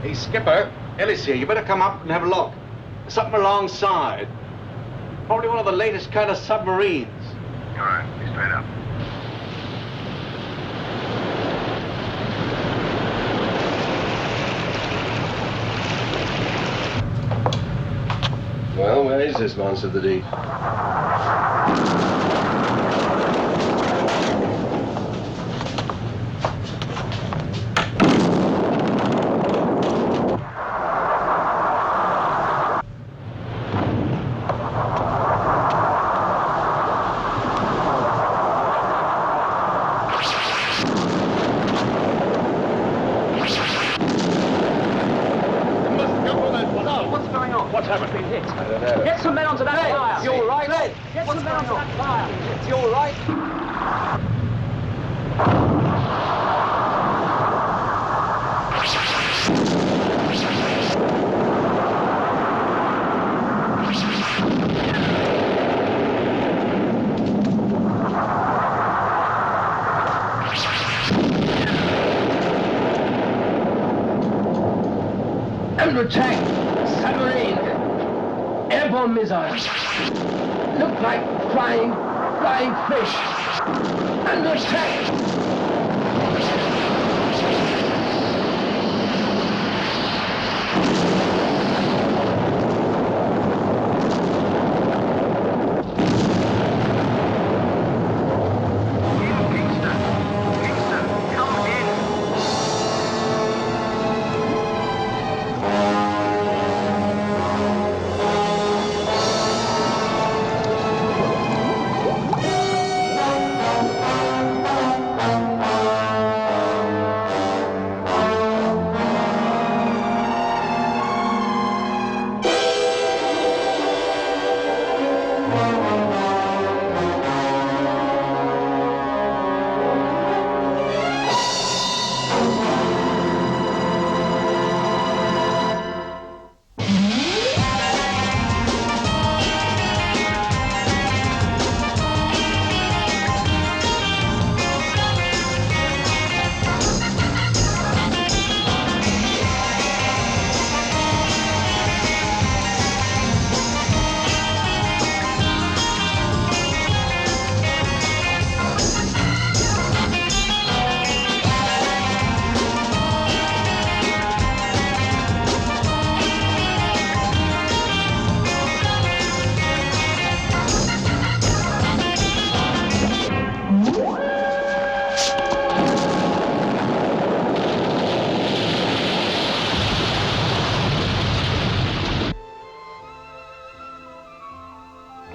Hey, Skipper, Ellis here. You better come up and have a look. Something alongside. Probably one of the latest kind of submarines. All right, be straight up. Well, where is this monster of the deep? What's happened? Been hit. I don't know. Get some men onto that fire. You all right? Get some men onto that fire. You all right? Under attack. Submarine. Airborne missiles. Look like flying fish. Under attack.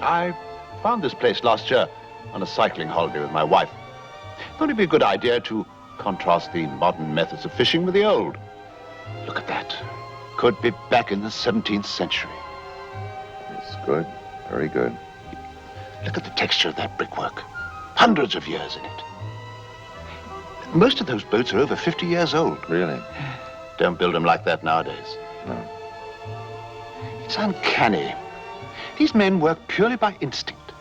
I found this place last year on a cycling holiday with my wife. Thought it'd be a good idea to contrast the modern methods of fishing with the old. Look at that. Could be back in the 17th century. It's good. Very good. Look at the texture of that brickwork. Hundreds of years in it. Most of those boats are over 50 years old. Really? Don't build them like that nowadays. No. It's uncanny. These men work purely by instinct.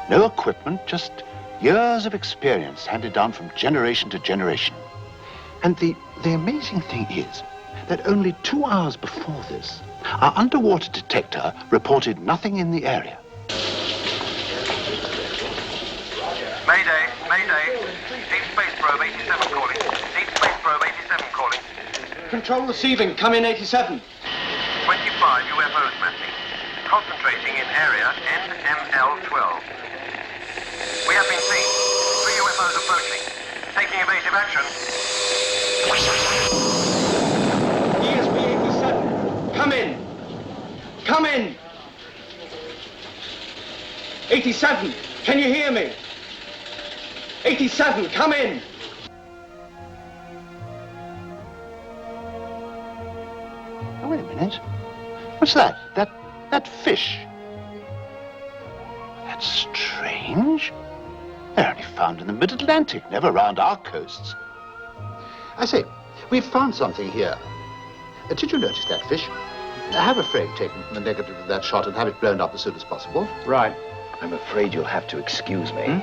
No equipment, just years of experience handed down from generation to generation. And the amazing thing is that only 2 hours before this, our underwater detector reported nothing in the area. Mayday, Mayday. Deep Space Probe 87 calling. Deep Space Probe 87 calling. Control receiving. Come in 87. 25 UFOs mapping. Concentrating in area NML-12. We have been seen. 3 UFOs approaching. Taking evasive action. ESP 87. Come in. Come in. 87. Can you hear me? 87. Come in. Oh, wait a minute. What's that? That fish. That's strange. They're only found in the mid-Atlantic, never around our coasts. I say, we've found something here. Did you notice that fish? Have a frame taken from the negative of that shot and have it blown up as soon as possible. Right. I'm afraid you'll have to excuse me.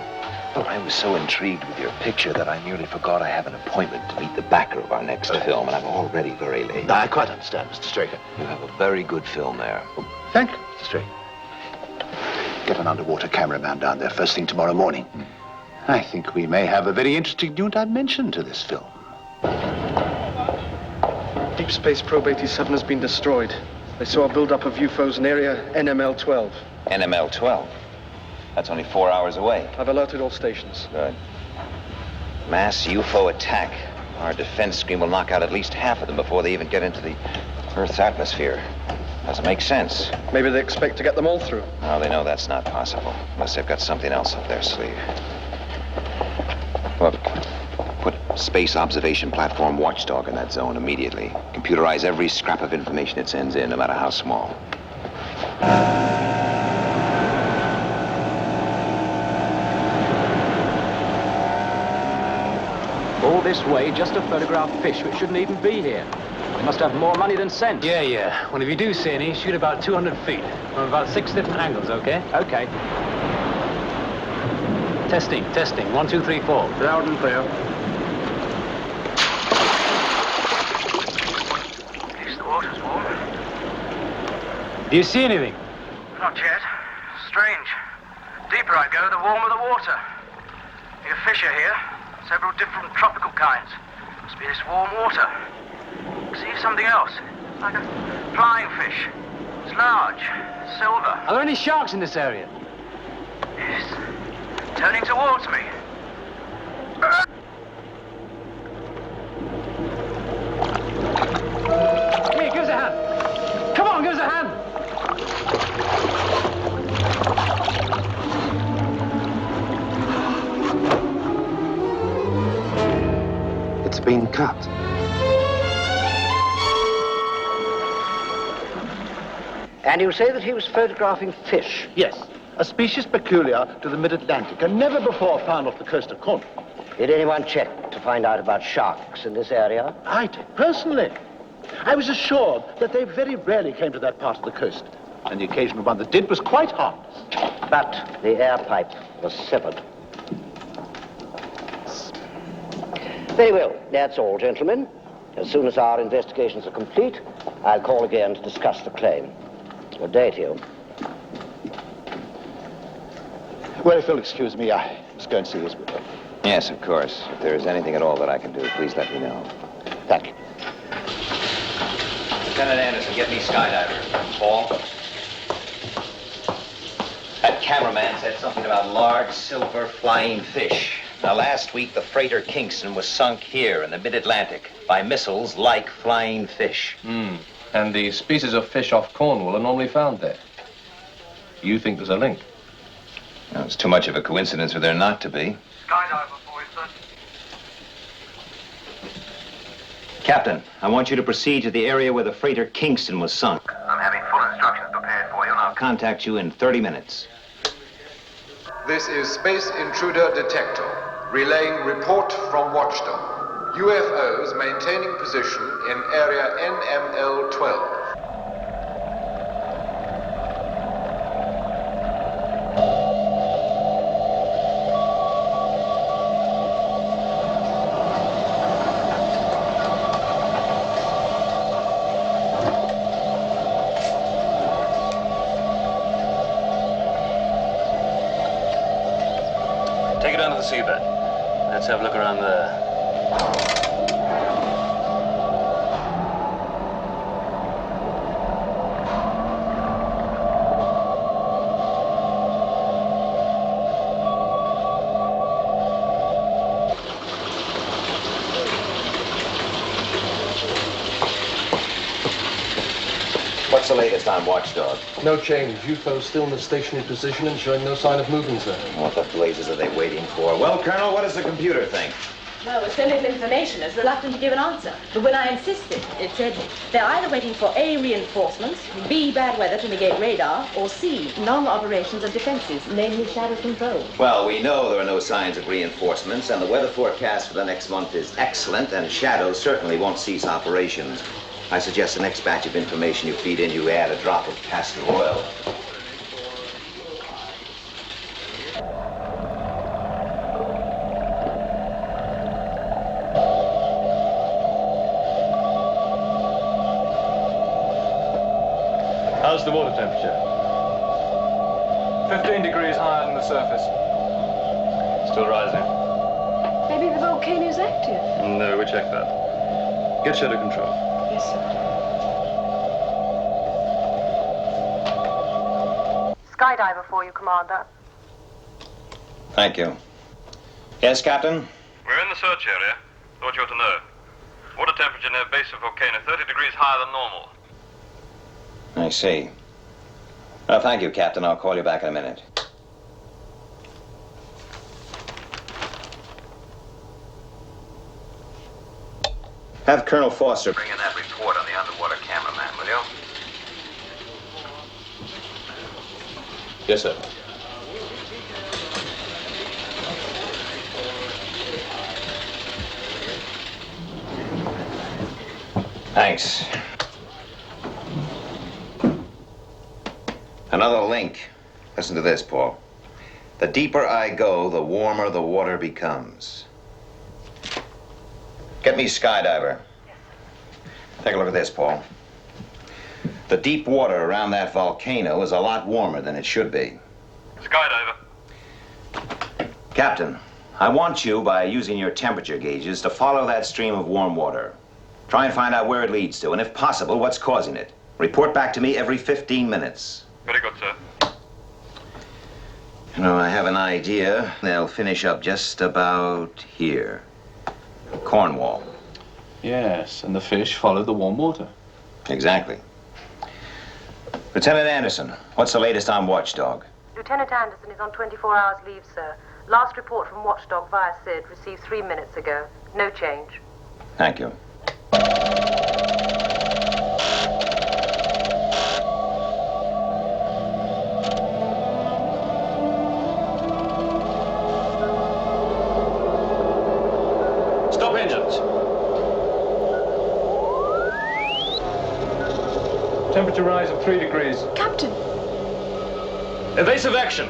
Well, I was so intrigued with your picture that I nearly forgot I have an appointment to meet the backer of our next film, and I'm already very late. I quite understand, Mr. Straker. You have a very good film there. Thank you, Mr. Straker. Get an underwater cameraman down there first thing tomorrow morning. I think we may have a very interesting new dimension to this film. Deep Space Probe 87 has been destroyed. They saw a buildup of UFOs in area NML-12. NML-12? That's only 4 hours away. I've alerted all stations. Good. Mass UFO attack. Our defense screen will knock out at least half of them before they even get into the Earth's atmosphere. Doesn't make sense. Maybe they expect to get them all through. Well, they know that's not possible, unless they've got something else up their sleeve. Look, put Space Observation Platform Watchdog in that zone immediately. Computerize every scrap of information it sends in, no matter how small. All this way just to photograph fish which shouldn't even be here. They must have more money than sense. Yeah. Well, if you do see any, shoot about 200 feet from about 6 different angles, okay? Okay. Testing. 1, 2, 3, 4. Loud and clear. At least the water's warm. Do you see anything? Not yet. Strange. Deeper I go, the warmer the water. Your fish are here. Several different tropical kinds. Must be this warm water. See something else. Like a flying fish. It's large. Silver. Are there any sharks in this area? Yes. Turning towards me. Here, give us a hand. Come on, give us a hand. It's been cut. And you say that he was photographing fish? Yes, a species peculiar to the mid-Atlantic and never before found off the coast of Cornwall. Did anyone check to find out about sharks in this area? I did, personally. I was assured that they very rarely came to that part of the coast, and the occasional one that did was quite harmless. But the air pipe was severed. Very well, that's all, gentlemen. As soon as our investigations are complete, I'll call again to discuss the claim. Good day to you. Well, if you'll excuse me, I must go and see his widow. Yes, of course. If there is anything at all that I can do, please let me know. Thank you. Lieutenant Anderson, get me skydiver. Paul? That cameraman said something about large silver flying fish. Now, last week, the freighter Kingston was sunk here in the mid-Atlantic by missiles like flying fish. And the species of fish off Cornwall are normally found there. You think there's a link? Well, it's too much of a coincidence for there not to be. Skydiver, boys, sir. Captain, I want you to proceed to the area where the freighter Kingston was sunk. I'm having full instructions prepared for you now. I'll contact you in 30 minutes. This is Space Intruder Detector, relaying report from Watchdog. UFOs maintaining position in area NML-12. Take it down to the seabed. Let's have a look around there. What's the latest on Watchdog? No change. UFO's still in a stationary position and showing no sign of moving, sir. What the blazes are they waiting for? Well, Colonel, what does the computer think? Well, with so little information, it's reluctant to give an answer. But when I insisted, it said they're either waiting for A, reinforcements, B, bad weather to negate radar, or C, non-operations of defenses, namely shadow control. Well, we know there are no signs of reinforcements, and the weather forecast for the next month is excellent, and Shadow certainly won't cease operations. I suggest the next batch of information you feed in, you add a drop of castor oil. How's the water temperature? 15 degrees higher than the surface. Still rising? Maybe the volcano's active. No, we checked that. Get shutter control. Yes, sir. Skydiver for you, Commander. Thank you. Yes, Captain? We're in the search area. Thought you ought to know. Water temperature near base of volcano 30 degrees higher than normal. I see. Well, thank you, Captain. I'll call you back in a minute. Have Colonel Foster bring in that report on the underwater cameraman, will you? Yes, sir. Thanks. Another link. Listen to this, Paul. The deeper I go, the warmer the water becomes. Get me Skydiver. Take a look at this, Paul. The deep water around that volcano is a lot warmer than it should be. Skydiver. Captain, I want you, by using your temperature gauges, to follow that stream of warm water. Try and find out where it leads to, and if possible, what's causing it. Report back to me every 15 minutes. Very good, sir. You know, I have an idea. They'll finish up just about here. Cornwall. Yes, and the fish followed the warm water. Exactly. Lieutenant Anderson, what's the latest on Watchdog? Lieutenant Anderson is on 24 hours leave, sir. Last report from Watchdog via SID received 3 minutes ago. No change. Thank you. Stop engines. Temperature rise of 3 degrees. Captain! Evasive action.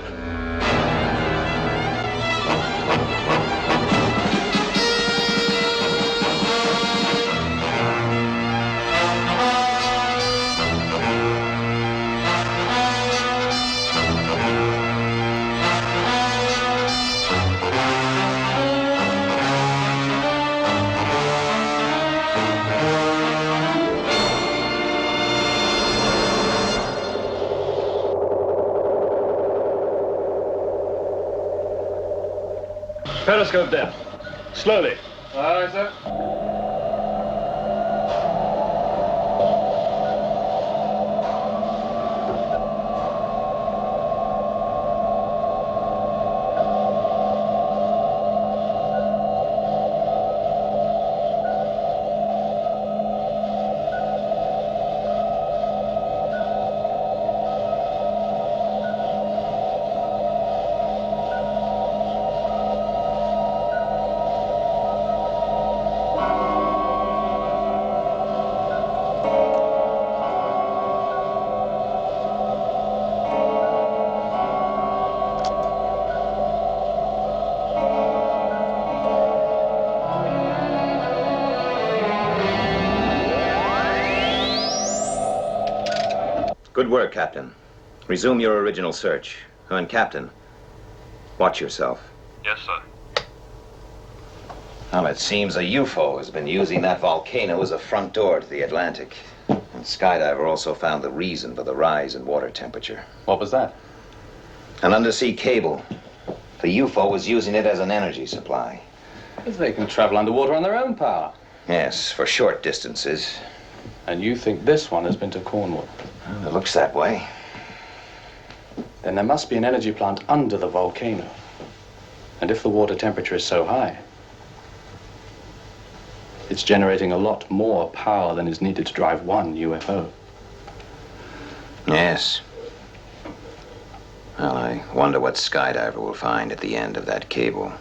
Periscope depth. Slowly. Aye, sir. Good work, Captain. Resume your original search. Oh, and Captain, watch yourself. Yes, sir. Well, it seems a UFO has been using that volcano as a front door to the Atlantic. And Skydiver also found the reason for the rise in water temperature. What was that? An undersea cable. The UFO was using it as an energy supply. If they can travel underwater on their own power. Yes, for short distances. And you think this one has been to Cornwall? Well, it looks that way. Then there must be an energy plant under the volcano. And if the water temperature is so high, it's generating a lot more power than is needed to drive one UFO. Yes. Well, I wonder what Skydiver will find at the end of that cable.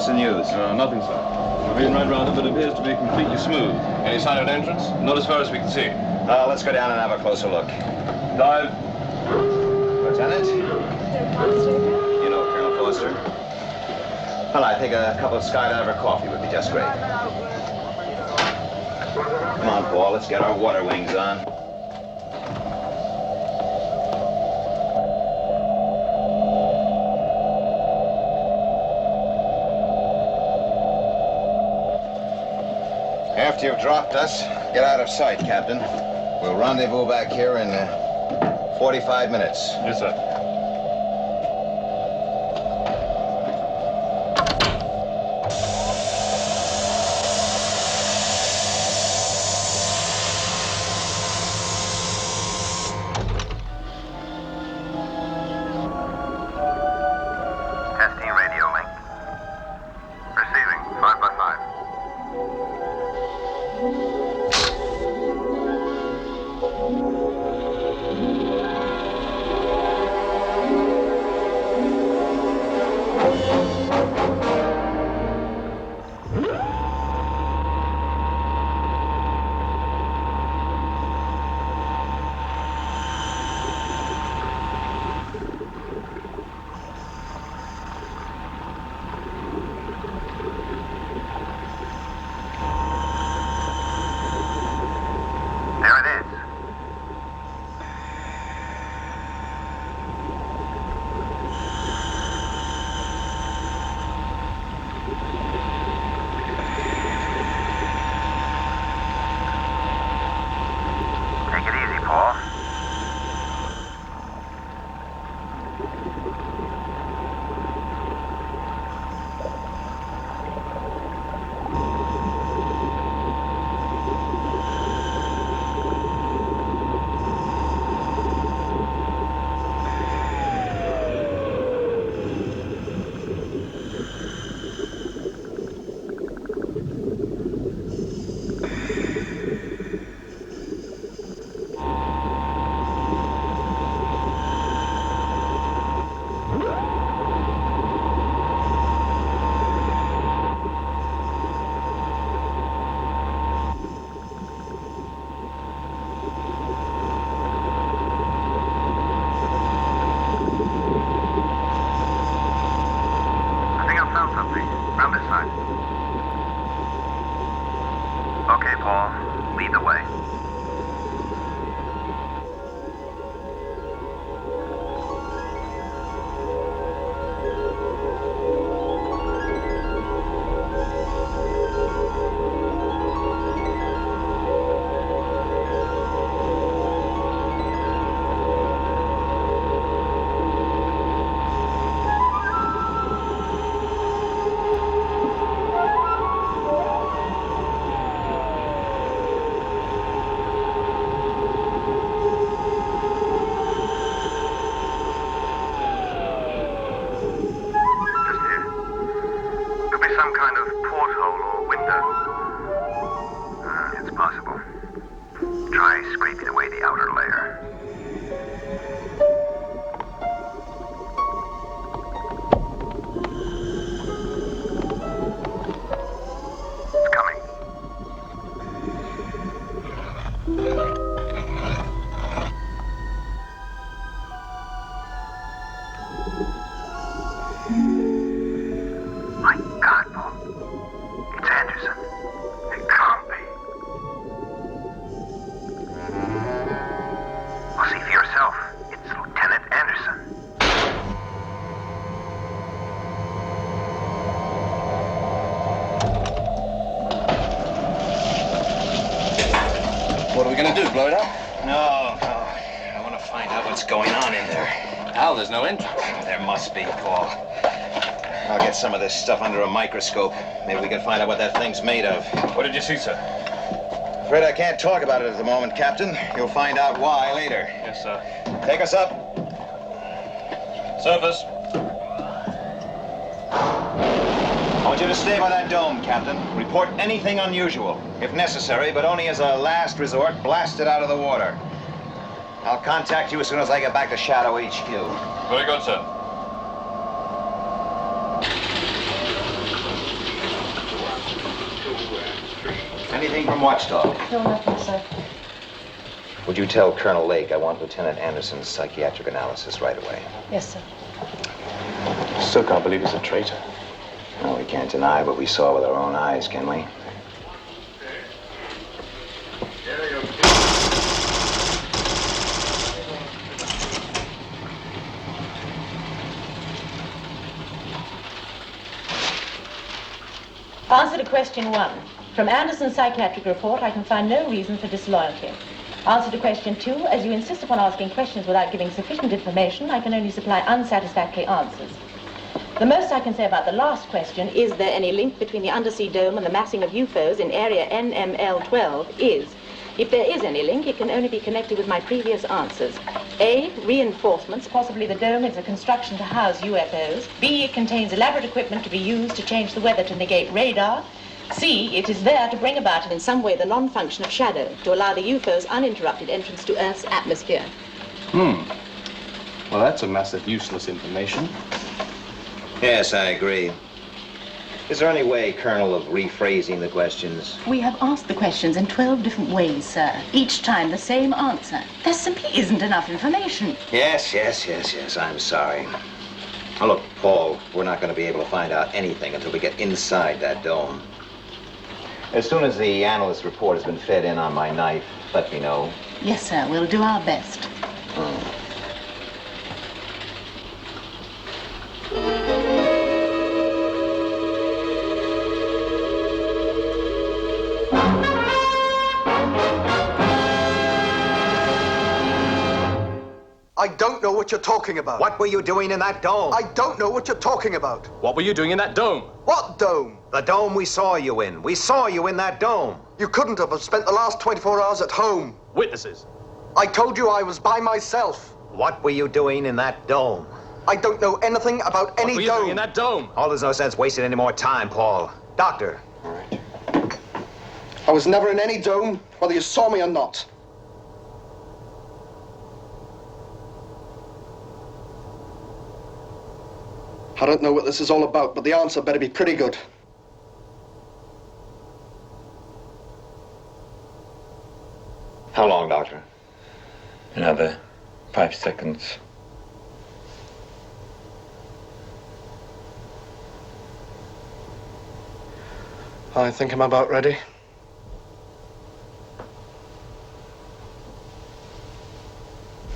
What's the news? Nothing, sir. We've been right round it, but it appears to be completely smooth. Any sign of an entrance? Not as far as we can see. Let's go down and have a closer look. Dive. Lieutenant? You know Colonel Foster. Well, I think a cup of skydiver coffee would be just great. Come on, Paul, let's get our water wings on. After you've dropped us, get out of sight, Captain. We'll rendezvous back here in 45 minutes. Yes, sir. Testing radio link. Receiving 5x5. There it is. Take it easy, Paul. I think I found something. Round this side. Okay, Paul. Lead the way. Just here. Could be some kind of porthole or window. It's possible. Try scraping away the outer layer. It's coming. My God, Paul. It's Anderson. It can't be. Well, see for yourself. It's Lieutenant Anderson. What are we gonna do, blow it up? No. I want to find out what's going on in there. Al, there's no entrance. There must be, Paul. I'll get some of this stuff under a microscope. Maybe we can find out what that thing's made of. What did you see, sir? Afraid I can't talk about it at the moment, Captain. You'll find out why later. Yes, sir. Take us up. Surface. I want you to stay by that dome, Captain. Report anything unusual, if necessary, but only as a last resort, blast it out of the water. I'll contact you as soon as I get back to Shadow HQ. Very good, sir. Anything from Watchdog? No, nothing, sir. Would you tell Colonel Lake I want Lieutenant Anderson's psychiatric analysis right away? Yes, sir. Still can't believe he's a traitor. Well, we can't deny what we saw with our own eyes, can we? Answer to question 1. From Anderson's psychiatric report, I can find no reason for disloyalty. Answer to question 2. As you insist upon asking questions without giving sufficient information, I can only supply unsatisfactory answers. The most I can say about the last question, is there any link between the undersea dome and the massing of UFOs in area NML12, is, if there is any link, it can only be connected with my previous answers. A, reinforcements, possibly the dome is a construction to house UFOs. B, it contains elaborate equipment to be used to change the weather to negate radar. C, it is there to bring about in some way the non-function of shadow, to allow the UFO's uninterrupted entrance to Earth's atmosphere. Well, that's a mass of useless information. Yes, I agree. Is there any way, Colonel, of rephrasing the questions? We have asked the questions in 12 different ways, sir. Each time the same answer. There simply isn't enough information. Yes, I'm sorry. Now, look, Paul, we're not going to be able to find out anything until we get inside that dome. As soon as the analyst report has been fed in on my knife, let me know. Yes, sir. We'll do our best. I don't know what you're talking about. What were you doing in that dome? I don't know what you're talking about. What were you doing in that dome? What dome? The dome we saw you in. We saw you in that dome. You couldn't have spent the last 24 hours at home. Witnesses. I told you I was by myself. What were you doing in that dome? I don't know anything about any What were you dome. doing in that dome? Oh, there's no sense wasting any more time, Paul. Doctor. All right. I was never in any dome, whether you saw me or not. I don't know what this is all about, but the answer better be pretty good. How long, Doctor? Another 5 seconds. I think I'm about ready.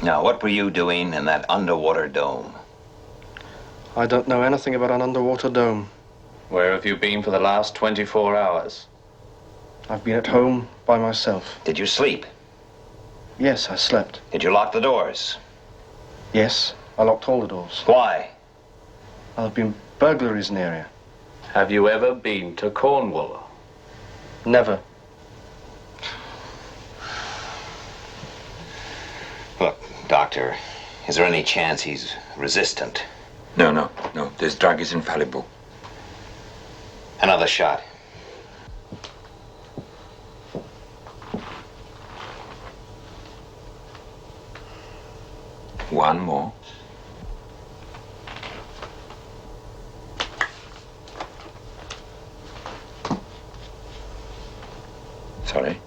Now, what were you doing in that underwater dome? I don't know anything about an underwater dome. Where have you been for the last 24 hours? I've been at home by myself. Did you sleep? Yes, I slept. Did you lock the doors? Yes, I locked all the doors. Why? There have been burglaries in the area. Have you ever been to Cornwall? Never. Look, Doctor, is there any chance he's resistant? No. This drug is infallible. Another shot. One more. Sorry.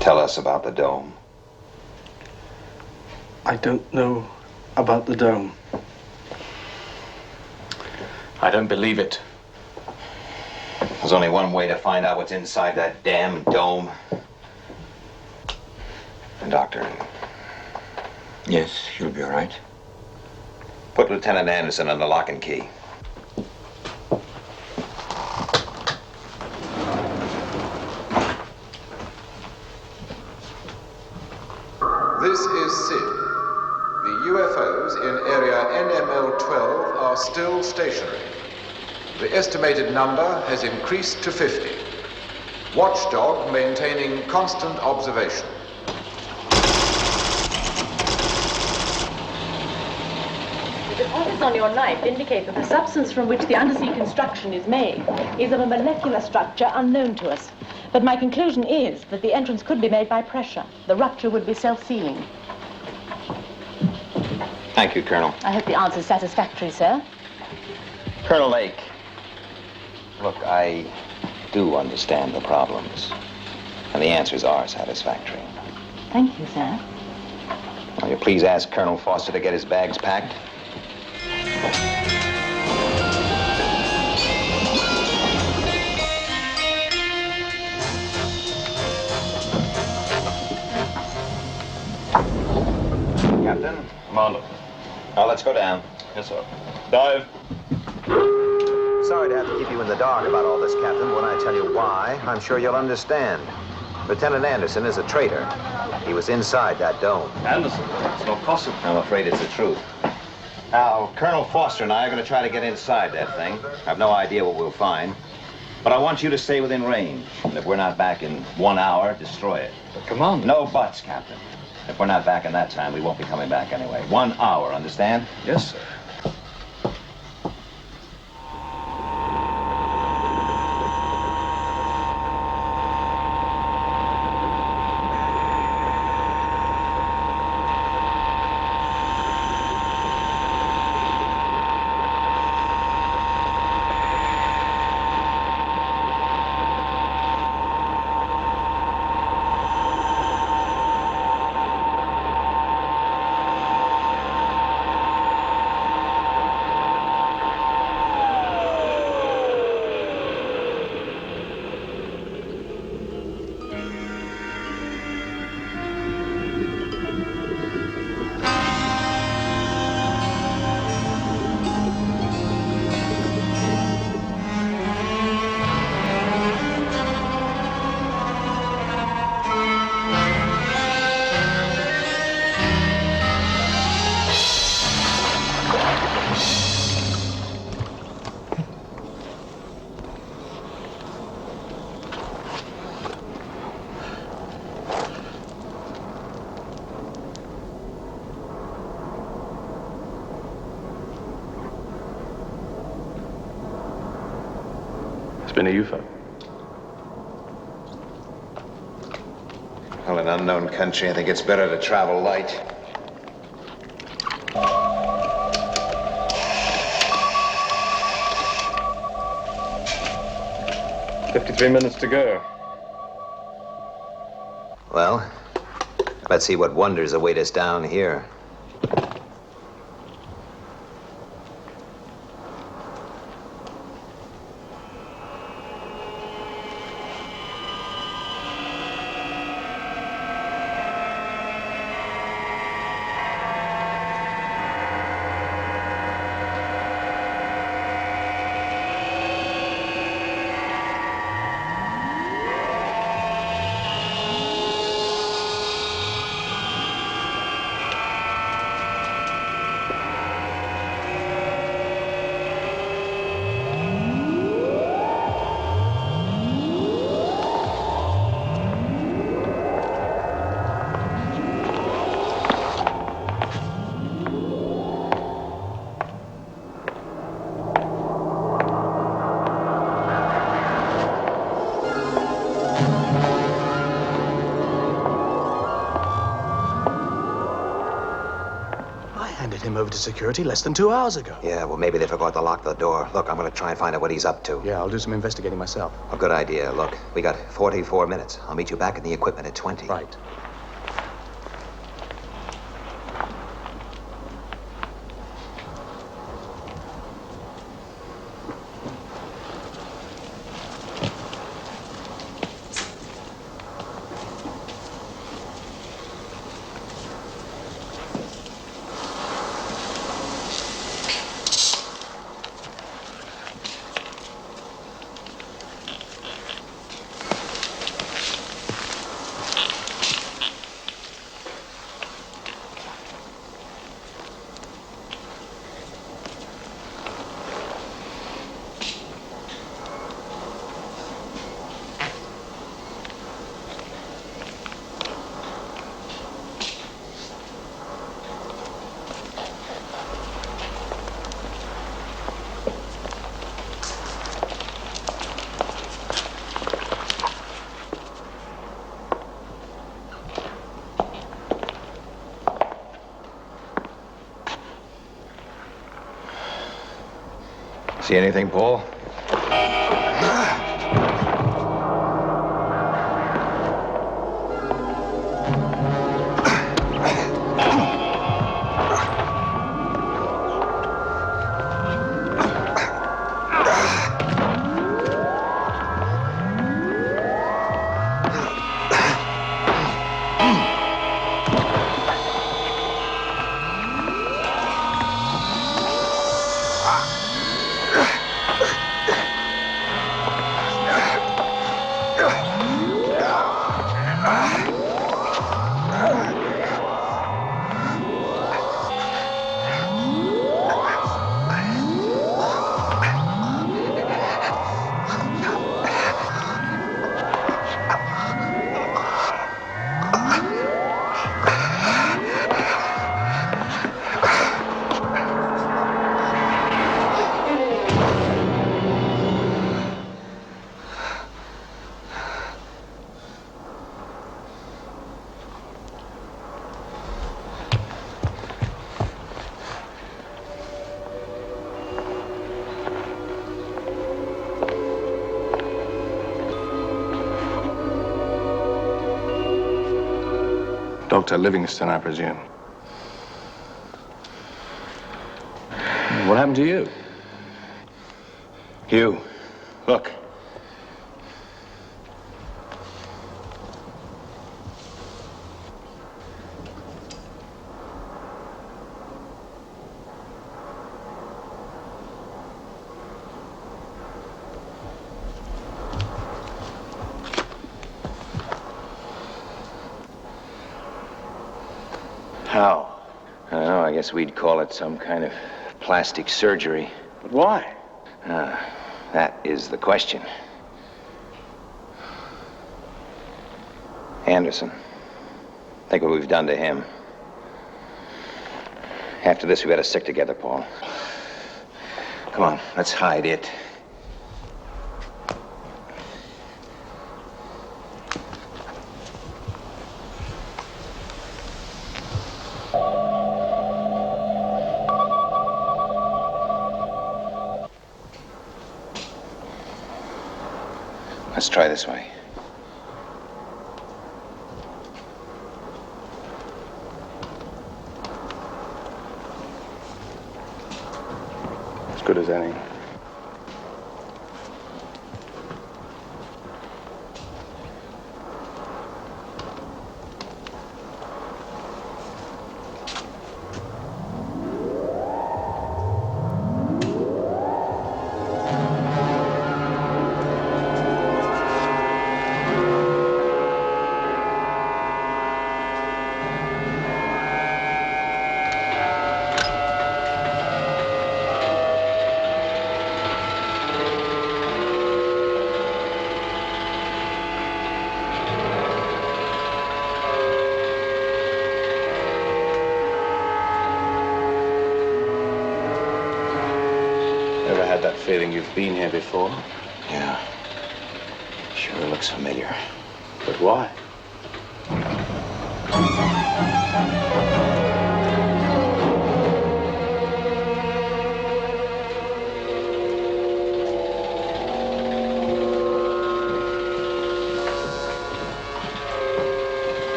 Tell us about the dome. I don't know about the dome. I don't believe it. There's only one way to find out what's inside that damn dome. Doctor. Yes, you'll be all right. Put Lieutenant Anderson on the lock and key. This is Sid. The UFOs in area NML12 are still stationary. The estimated number has increased to 50. Watchdog maintaining constant observation. The deposits on your knife indicate that the substance from which the undersea construction is made is of a molecular structure unknown to us. But my conclusion is that the entrance could be made by pressure. The rupture would be self-sealing. Thank you, Colonel. I hope the answer's satisfactory, sir. Colonel Lake, look, I do understand the problems, and the answers are satisfactory. Thank you, sir. Will you please ask Colonel Foster to get his bags packed? Captain? Commander. Now, let's go down. Yes, sir. Dive. Sorry to have to keep you in the dark about all this, Captain. When I tell you why, I'm sure you'll understand. Lieutenant Anderson is a traitor. He was inside that dome. Anderson? It's not possible. I'm afraid it's the truth. Now, Colonel Foster and I are going to try to get inside that thing. I have no idea what we'll find. But I want you to stay within range. And if we're not back in 1 hour, destroy it. But, Commander... No buts, Captain. If we're not back in that time, we won't be coming back anyway. 1 hour, understand? Yes, sir. It's been a UFO. Well, in unknown country, I think it's better to travel light. $53 minutes to go. Well, let's see what wonders await us down here. Over to security less than 2 hours ago. Yeah, well, maybe they forgot to lock the door. Look, I'm going to try and find out what he's up to. Yeah, I'll do some investigating myself. A good idea. Look, we got 44 minutes. I'll meet you back in the equipment at 20. Right. See anything, Paul? Dr. Livingston, I presume. What happened to you? Hugh, look. How? I don't know. I guess we'd call it some kind of plastic surgery. But why? That is the question. Anderson. Think what we've done to him. After this, we better stick together, Paul. Come on, let's hide it. Let's try this way. As good as any. Ever had that feeling you've been here before? Yeah. Sure looks familiar. But why?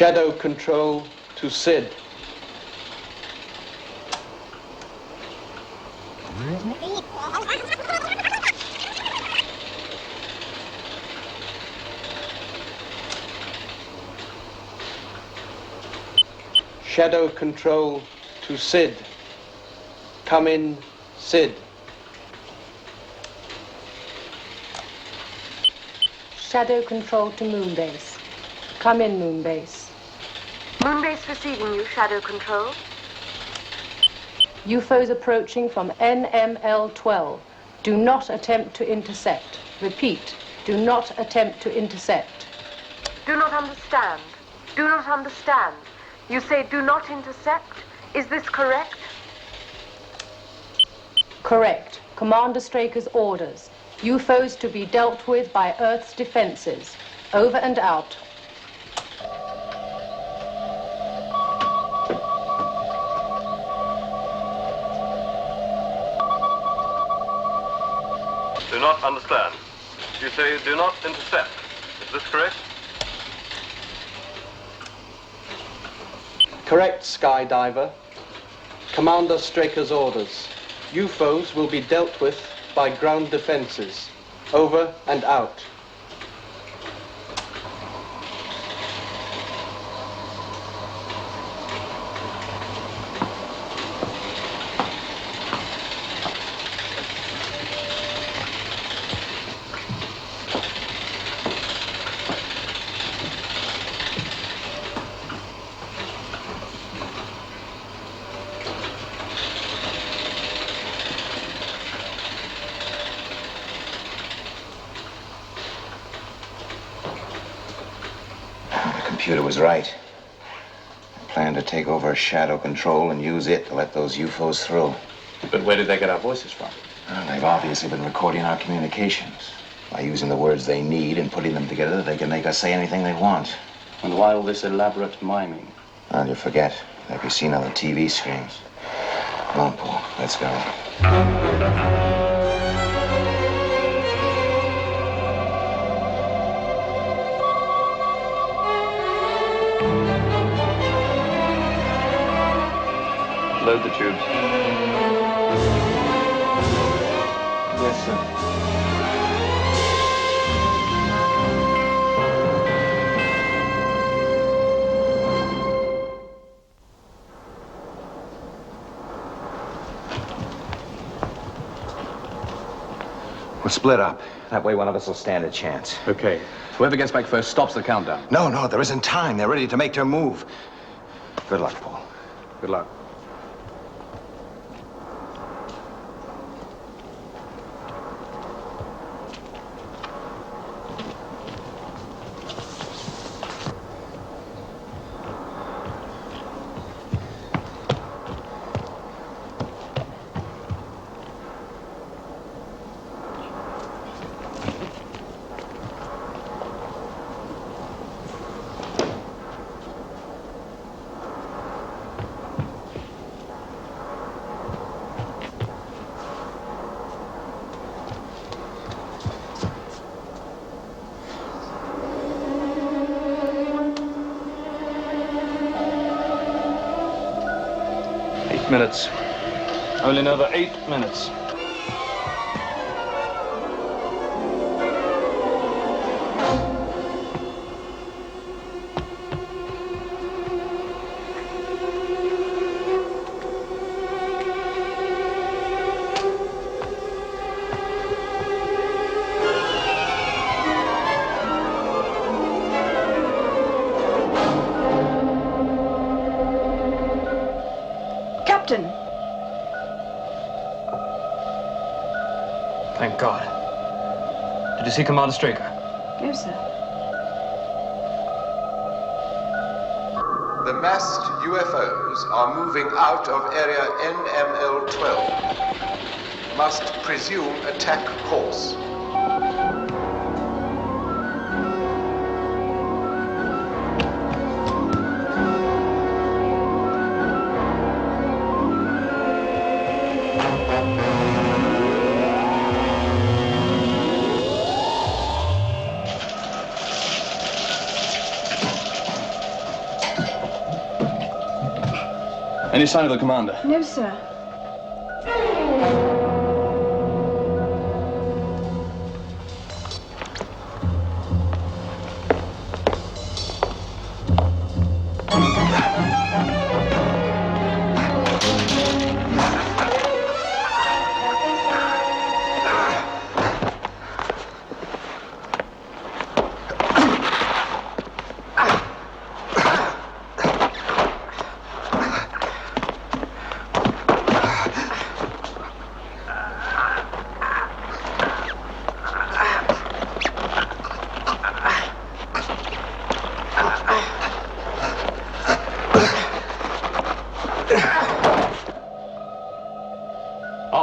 Shadow control to Sid. Shadow control to Sid. Come in, Sid. Shadow control to Moonbase. Come in, Moonbase. Moonbase receiving you, Shadow Control. UFOs approaching from NML 12. Do not attempt to intercept. Repeat, do not attempt to intercept. Do not understand. Do not understand. You say do not intercept? Is this correct? Correct. Commander Straker's orders. UFOs to be dealt with by Earth's defenses. Over and out. Do not understand. You say do not intercept. Is this correct? Correct, Skydiver. Commander Straker's orders. UFOs will be dealt with by ground defenses. Over and out. The computer was right. I planned to take over Shadow Control and use it to let those UFOs through. But where did they get our voices from? Well, they've obviously been recording our communications. By using the words they need and putting them together, they can make us say anything they want. And why all this elaborate miming? Well, you forget. They'll be seen on the TV screens. Come on, Paul. Let's go. Load the tubes. Yes, sir. We'll split up. That way one of us will stand a chance. Okay. Whoever gets back first stops the countdown. No, there isn't time. They're ready to make their move. Good luck, Paul. Good luck. Minutes. Only another 8 minutes. Captain! Thank God. Did you see Commander Straker? No, sir. The masked UFOs are moving out of area NML-12. Must presume attack course. Any sign of the commander? No, sir.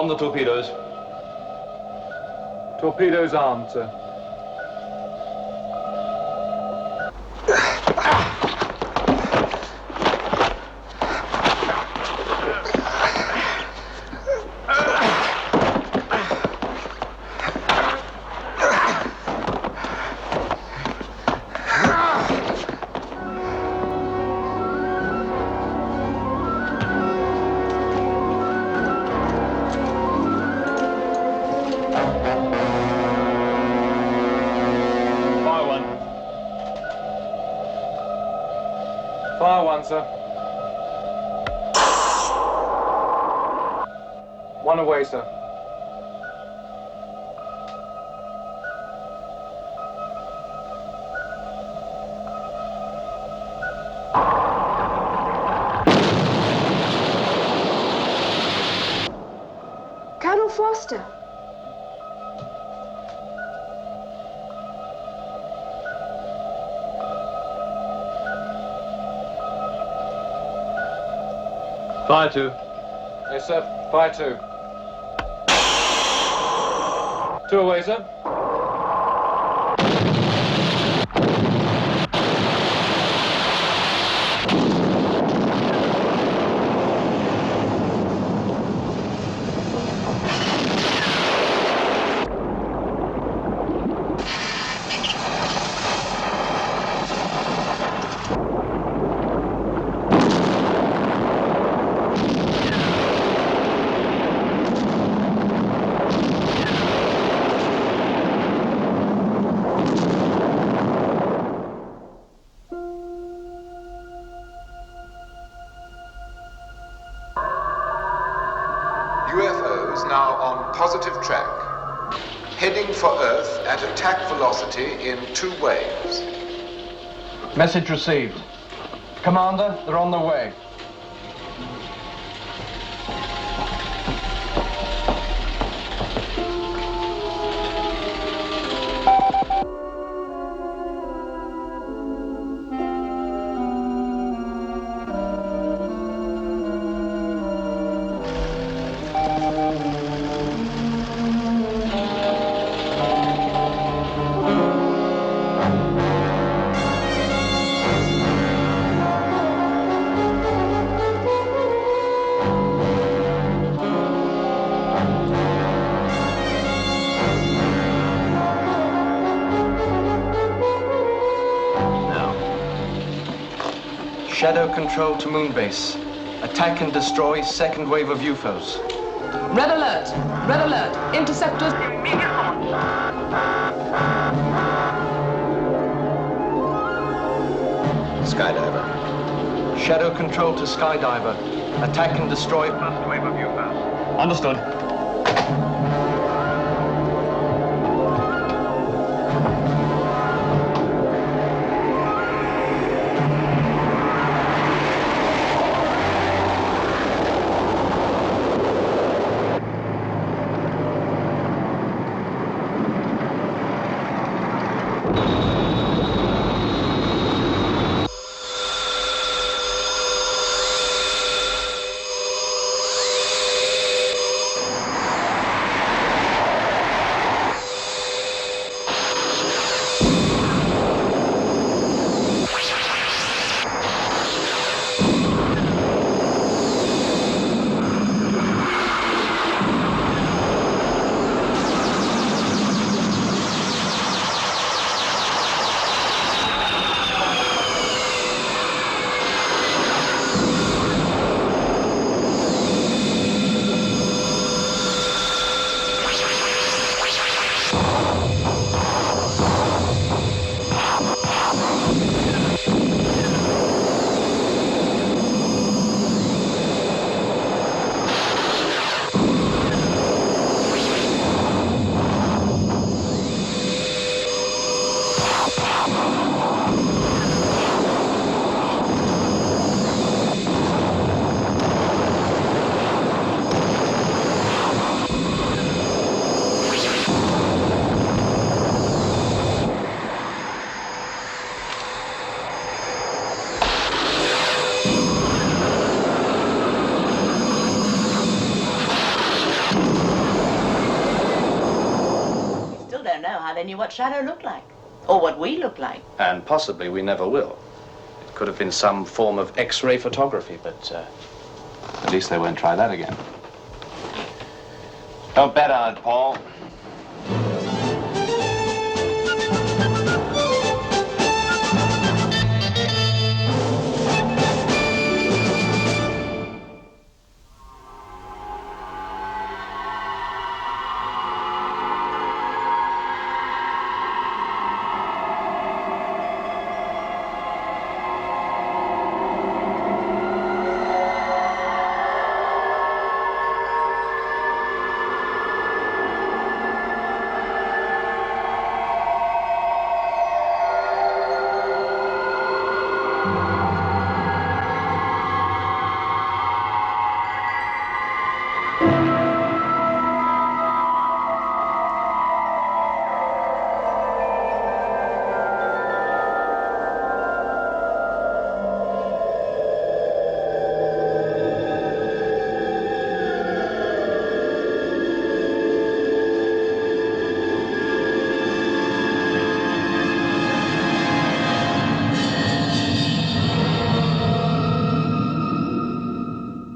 Arm the torpedoes. Torpedoes armed, sir. Fire one, sir. One away, sir. Colonel Foster. Fire two. Yes, sir. Fire two. Two away, sir. UFOs now on positive track, heading for Earth at attack velocity in 2 waves. Message received. Commander, they're on their way. Shadow control to moon base. Attack and destroy second wave of UFOs. Red alert! Red alert! Interceptors immediate launch! Skydiver. Shadow control to Skydiver. Attack and destroy first wave of UFOs. Understood. they knew what Shadow looked like. Or what we look like. And possibly we never will. It could have been some form of X-ray photography, but At least they won't try that again. Don't bet on it, Paul.